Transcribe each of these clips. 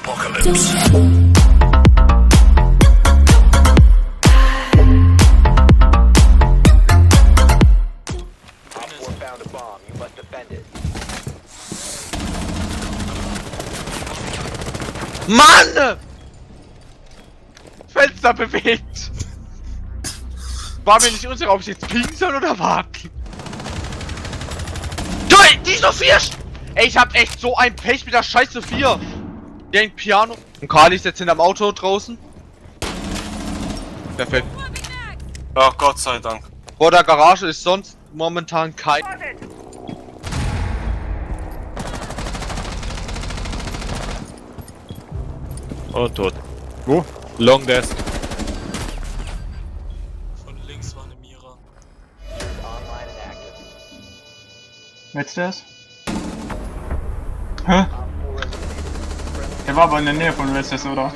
apocalypse. Mann! Fenster bewegt! War mir nicht unsicher, ob ich jetzt pieken soll oder warten. Nein, die Sophia! Ey, ich hab echt so ein Pech mit der scheiß Sophia! Der hängt Piano. Und Kali ist jetzt hinterm Auto draußen. Perfekt. Ja, Gott sei Dank. Vor der Garage ist sonst momentan kein... Und tot. Wo? Long Desk. Von links war eine Mira. Jetzt das? Hä? Der war aber in der Nähe von Restes, oder?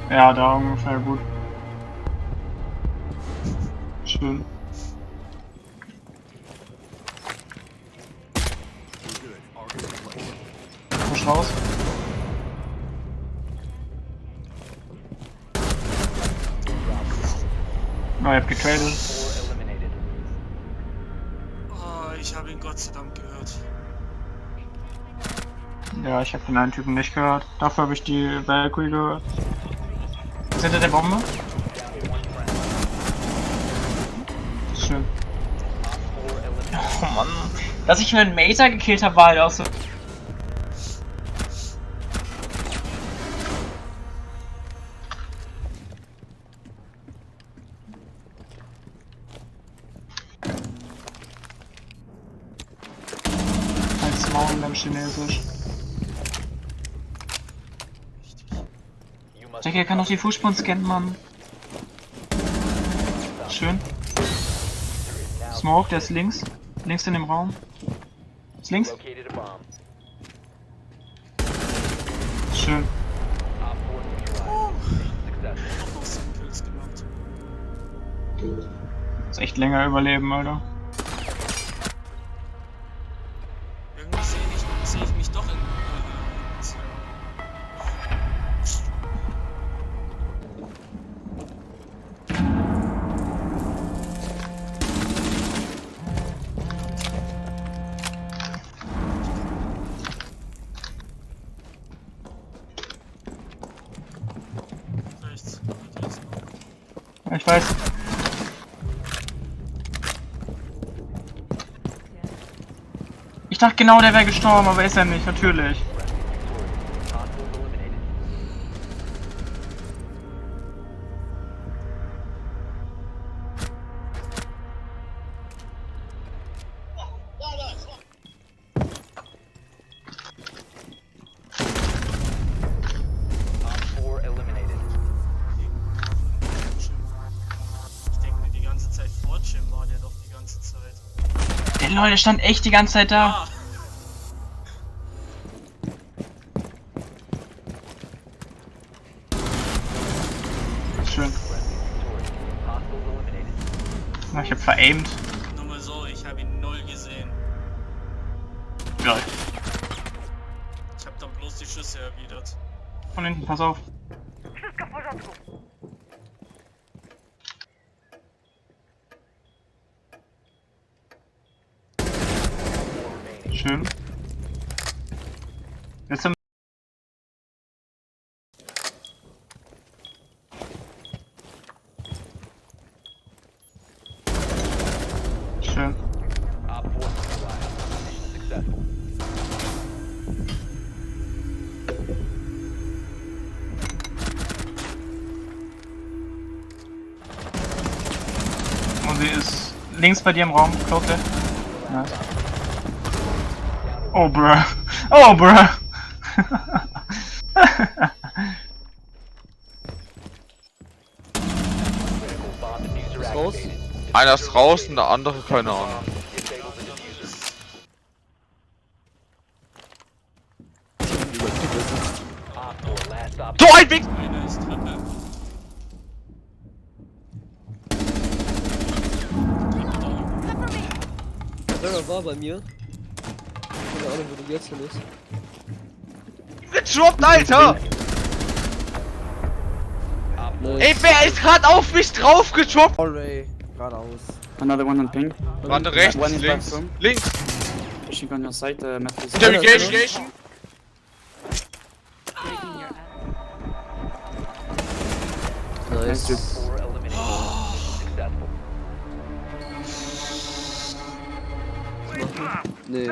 Ja. Ja, da ungefähr, gut. Schön. Push raus. Oh, ihr habt getradet. Oh, ich habe ihn Gott sei Dank gehört. Ja, ich habe den einen Typen nicht gehört. Dafür habe ich die Valkyrie gehört. Ist hinter der Bombe? Schön. Oh Mann. Dass ich mir einen Mater gekillt habe, war halt auch so. Als Maul beim Chinesisch. Ich denke, er kann doch die Fußspuren scannen, Mann. Schön. Smoke, der ist links. Links in dem Raum. Ist links? Schön. Noch 7 Kills gemacht. Ist echt länger überleben, Alter. Irgendwie sehe ich mich doch in. Rechts. Ich weiß. Ich dachte genau, der wäre gestorben, aber ist er nicht, natürlich. Ich denke mir die ganze Zeit vor Jim war der doch die ganze Zeit. Der Leute stand echt die ganze Zeit da. Ah! Schön. Na, ich hab veraimt. Nur mal so, ich habe ihn 0 gesehen. Geil. Ich habe dann bloß die Schüsse erwidert. Von hinten, pass auf. Schön. Jetzt haben schön. Und sie ist links bei dir im Raum, Close it. Nice. Oh bruh. Oh bruh. Raus. Einer ist draußen, der andere keine Ahnung. So ein Weg! Einer ist Treppe. Der war bei mir. Keine Ahnung, wo du jetzt hin ist. gedroppt, Alter! Ey, wer ist grad auf mich drauf gedroppt? Hallway, geradeaus. Another one on ping. Warte, rechts, One in links, bathroom. links. Pushing on your side, Matthews. Interrogation. Nice, dude. 4 eliminated. Successful. Nee.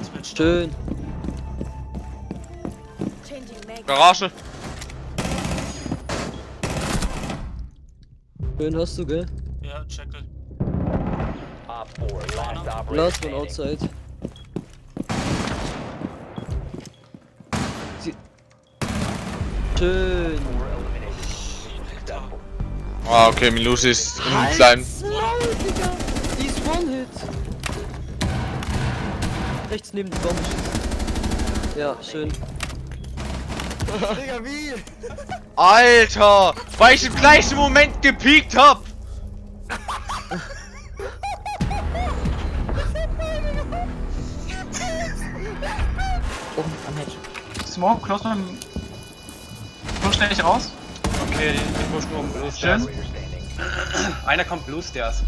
Switch. Schön. Garage. Schön hast du, gell? Ja, check it. Op 4, last operator Last one standing. outside. Schön. 4 eliminated. Successful. Ah, okay, Milusi ist klein. Digga. Die ist One-Hit. Rechts neben die Bombe schießt. Ja, schön. Digga, wie? Alter! Weil ich im gleichen Moment gepiekt hab! Oben am Hedge. Smoke, close man. So schnell ich raus. Okay, ich push nur um Blue Schön. Stairs. Operator standing. Einer kommt Blue Stairs.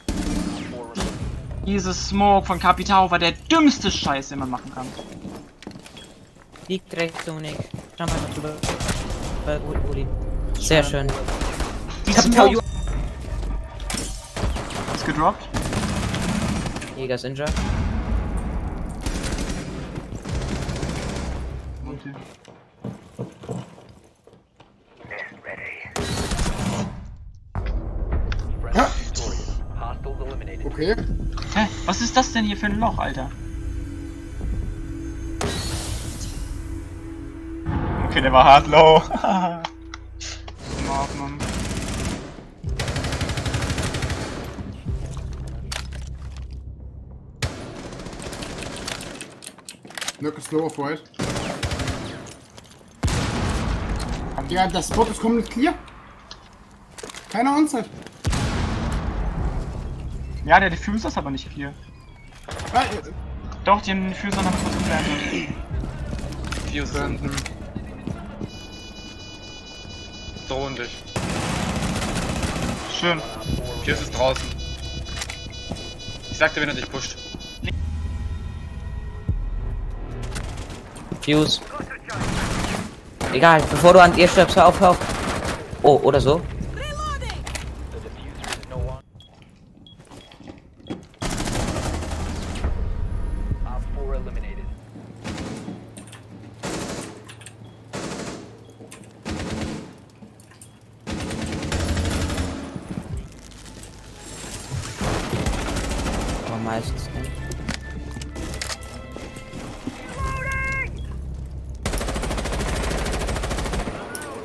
4 remaining. Dieses Smoke von Capitao war der dümmste Scheiß, den man machen kann. Liegt rechts, Dominik. Jump einfach drüber. Uli. Sehr schön. Die Capitao, Smoke ist gedroppt. Jäger ist injured. Okay. Friendly victorious. Hostiles eliminated. Okay. Hä? Was ist das denn hier für ein Loch, Alter? Okay, der war hart low. In Ordnung. Look is low of white. Ja, das Spot ist komplett clear. Keine Onside. Ja, der Diffuser ist aber nicht clear. Ah, Doch, den Diffuser haben wir kurz geplant. Fuse unten. Drohen dich. Schön. Fuse ist draußen. Ich sagte, wenn er dich pusht. Fuse. Egal, bevor du an ihr stirbst, hör auf, hör auf. Oh, oder so. The diffuser is no longer. Op 4 eliminated. Aber meistens nicht.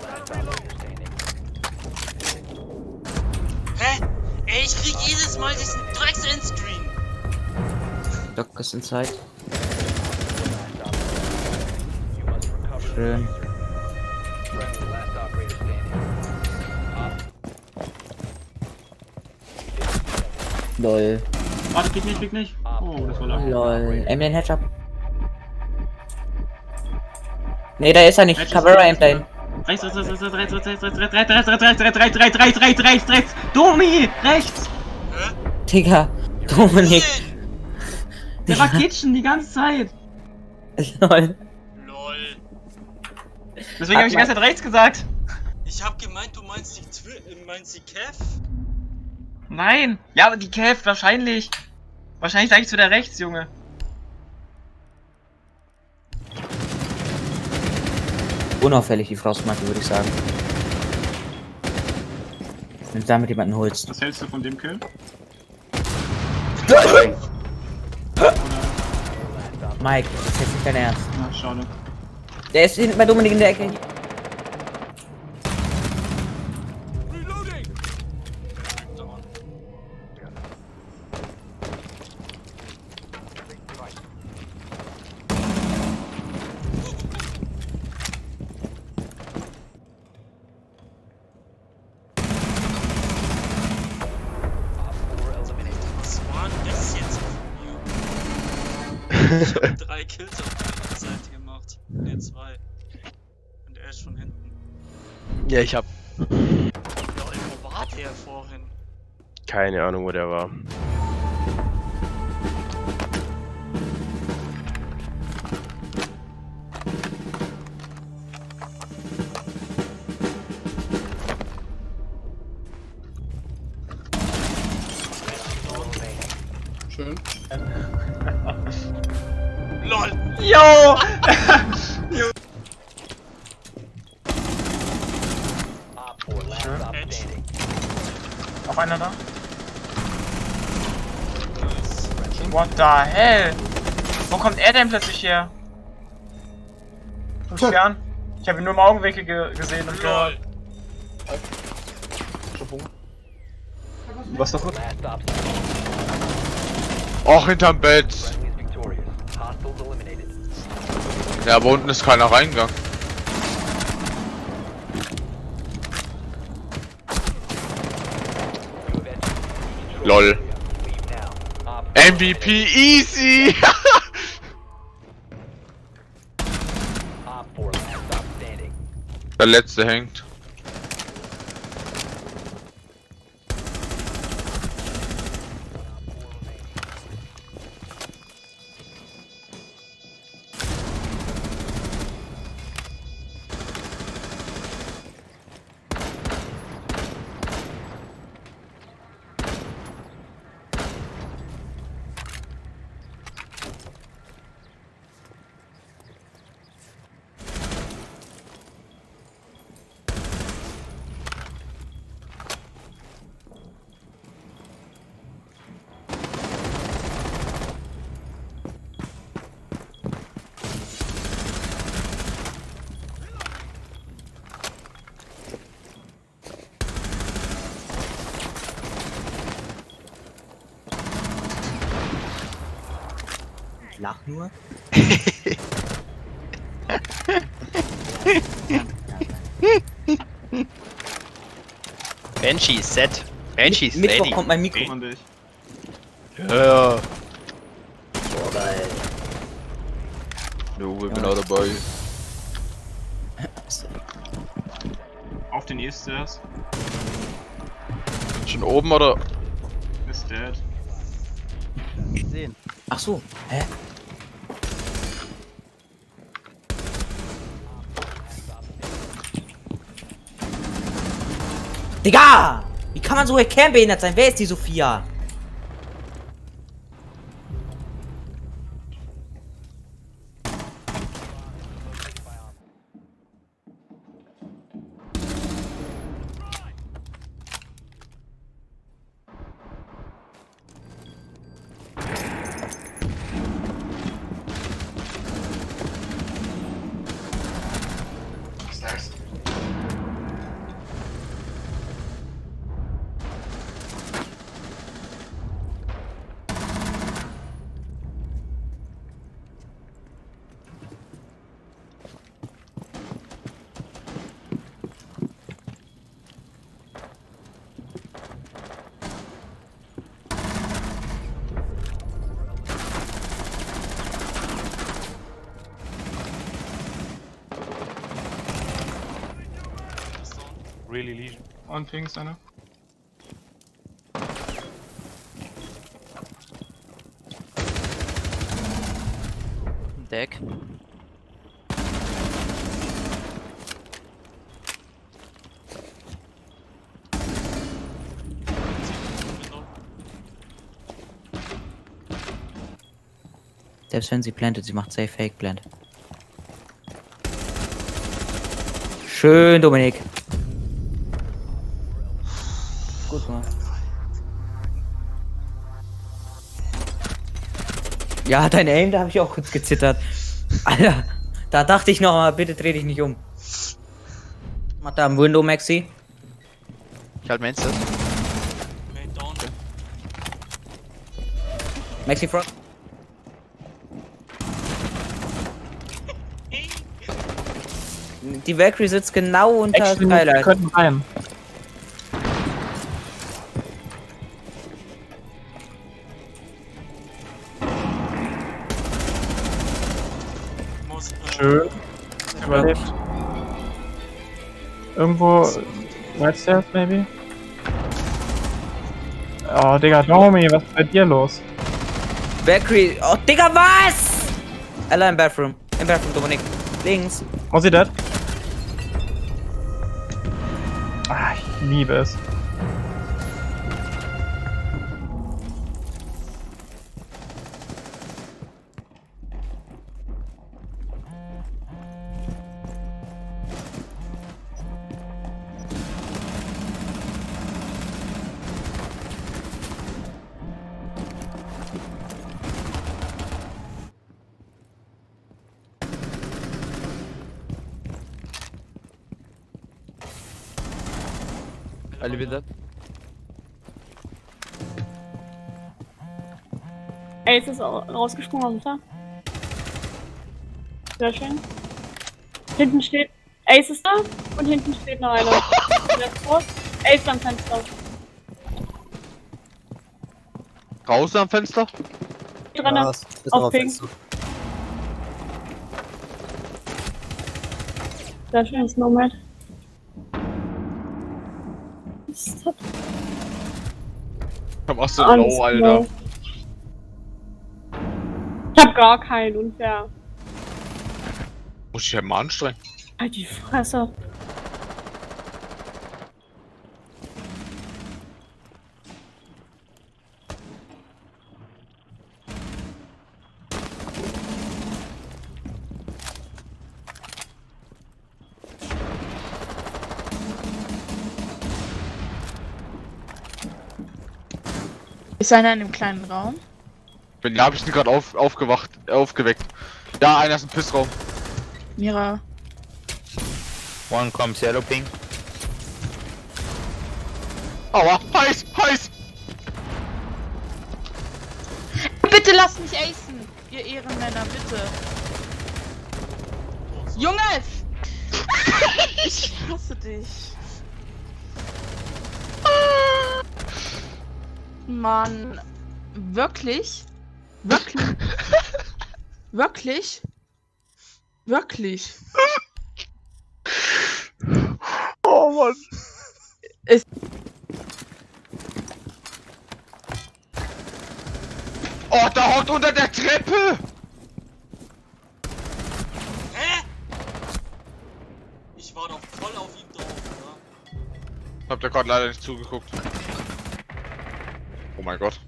Last operator standing. Hä? Ey, ich krieg jedes Mal diesen Drecks-Endscreen. Doc ist inside. You must recover. Schön. Friendly last operator standing. Op Lol. Warte, pick nicht. Oh, das war lang. Lol. Aim den Hedge up. Nee, da ist er nicht. Cabrera aimt dahin. Rechts. Domi, rechts! Digga. Dominik. Der war Kitchen die ganze Zeit. Lol. Lol. Deswegen habe ich die ganze Zeit rechts gesagt. Ich hab gemeint, du meinst die Kev? Nein. Ja, aber die Kev, wahrscheinlich. Wahrscheinlich sag ich zu der rechts, Junge. Unauffällig die Frostmatte, würde ich sagen. Wenn du damit jemanden holst. Was hältst du von dem Kill? Mike, das ist jetzt nicht dein Ernst. Na, schade. Der ist hinten bei Dominik in der Ecke. Was war denn das jetzt von mir? Ich hab 3 Kills auf der anderen Seite gemacht. Ne, 2. Und er ist von hinten. Ja, ich hab. Ja, wo war der vorhin? Keine Ahnung, wo der war. Schön. LOL! Yo! Op 4 last stop Edge. standing. Noch einer da? What the hell? Wo kommt er denn plötzlich her? Guck dir an. Ich habe ihn nur im Augenwinkel gesehen und gehört. Was noch? Last stop standing. Och, hinterm Bett. Friendly is victorious. Hostiles eliminated. Ja, aber unten ist keiner reingegangen. You have entered the control Lol. area. Leave now. Op 4 MVP easy! Op 4 last stop standing. Der letzte hängt. Lach nur. Banshee ist set. Banshee ist Mittwoch ready. kommt mein Mikro. Ja. Jo, ich bin auch dabei. Auf den E-Stairs. Schon oben oder? Ist dead. Ach so, hä? Digga! Wie kann man so kernbehindert sein? Wer ist die Sophia? Stairs. Really Legion. On Ping ist einer. Deck. Selbst wenn sie plantet, sie macht safe Fake Plant. Schön, Dominik. Gut gemacht. Ja, dein Aim, da habe ich auch kurz gezittert. Alter, da dachte ich noch mal, bitte dreh dich nicht um. Mach da am Window, Maxi. Ich halt Mainstay. Main down. Maxi Front. Die Valkyrie sitzt genau unter Skylight. rein. Schön. Überlebt. Irgendwo. Right stairs, maybe? Oh, Digga, Domi, was ist bei dir los? Valkyrie. Oh, Digga, was? Ella im Bathroom. Im Bathroom, Dominik. Links. Was ist das? Ah, ich liebe es. Ali bitte. Ace ist rausgesprungen aus dem Tor. Sehr schön. Hinten steht. Ace ist da und hinten steht noch einer. Der ist tot. Ace am Fenster. Draußen am Fenster? Drinnen. Ist noch Auf auf Pink. Fenster. Sehr schön, Snowman. Was ist das? Komm, machst du Alles low, Alter. low. Ich hab gar keinen, unfair. Muss ich ja mal anstrengen. Halt die Fresse. Ist einer in einem kleinen Raum? Ja, hab ich ihn gerade aufgeweckt. Ja, einer ist im Pissraum. Mira. One comes yellow ping. Aua, heiß, heiß! Bitte lasst mich acen, ihr Ehrenmänner, bitte. Junge! Ich hasse dich. Mann. Wirklich? Wirklich? Wirklich? Wirklich? Oh Mann. Oh, da hockt unter der Treppe! Ich war doch voll auf ihn drauf, oder? Habt ihr gerade leider nicht zugeguckt. Oh mein Gott.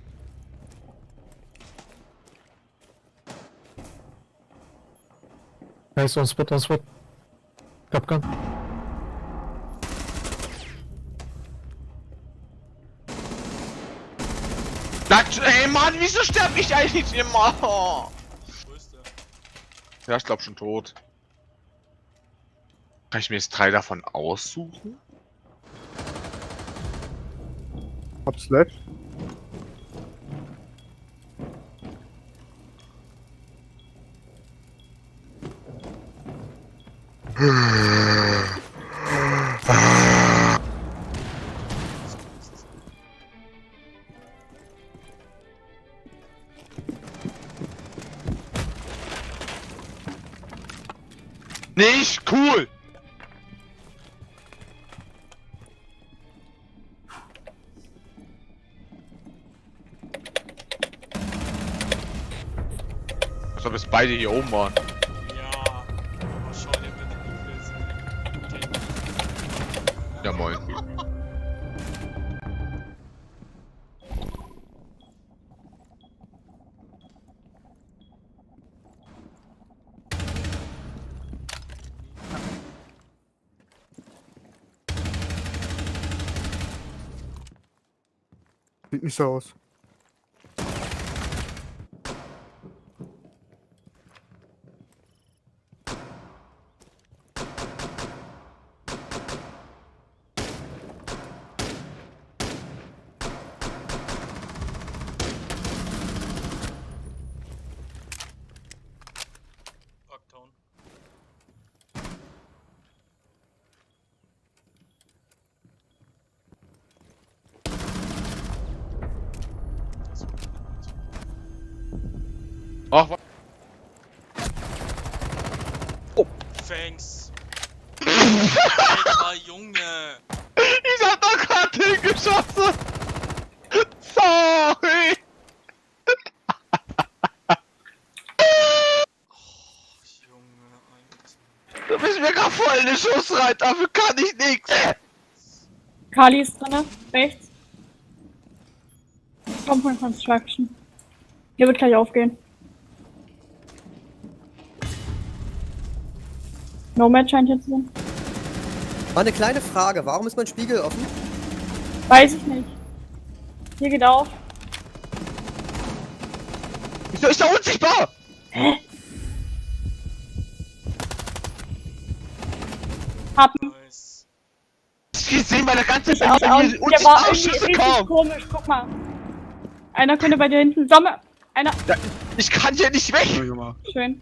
Nice, on spot, on spot. Capcan. Ey Mann, wieso sterb ich eigentlich immer? Oh. Wo ist der? Ja, ich glaub schon tot. Kann ich mir jetzt 3 davon aussuchen? Hab's left. Nicht cool! Als ob es beide hier oben waren. Ja, aber schau dir bitte die Pilze an. Ja moin. Sieht nicht so aus. Fucktown. Thanks. Alter Junge. Ich hab doch gerade hingeschossen! Sorry! Junge, Alter. Du bist mir gerade voll in den Schuss rein, dafür kann ich nichts! Kali ist drinne, rechts. Kommt von Construction. Hier wird gleich aufgehen. Nomad scheint hier zu sein. Mal eine kleine Frage, warum ist mein Spiegel offen? Weiß ich nicht. Hier geht auf. Wieso ist er unsichtbar? Hä? Hab ihn. Nice. Ich gesehen, weil der ganze Ich auch. Bild Der war irgendwie Schüsse richtig kaum. komisch. Guck mal. Einer könnte bei dir hinten. Sommer. Einer. Ich kann hier nicht weg! Schön.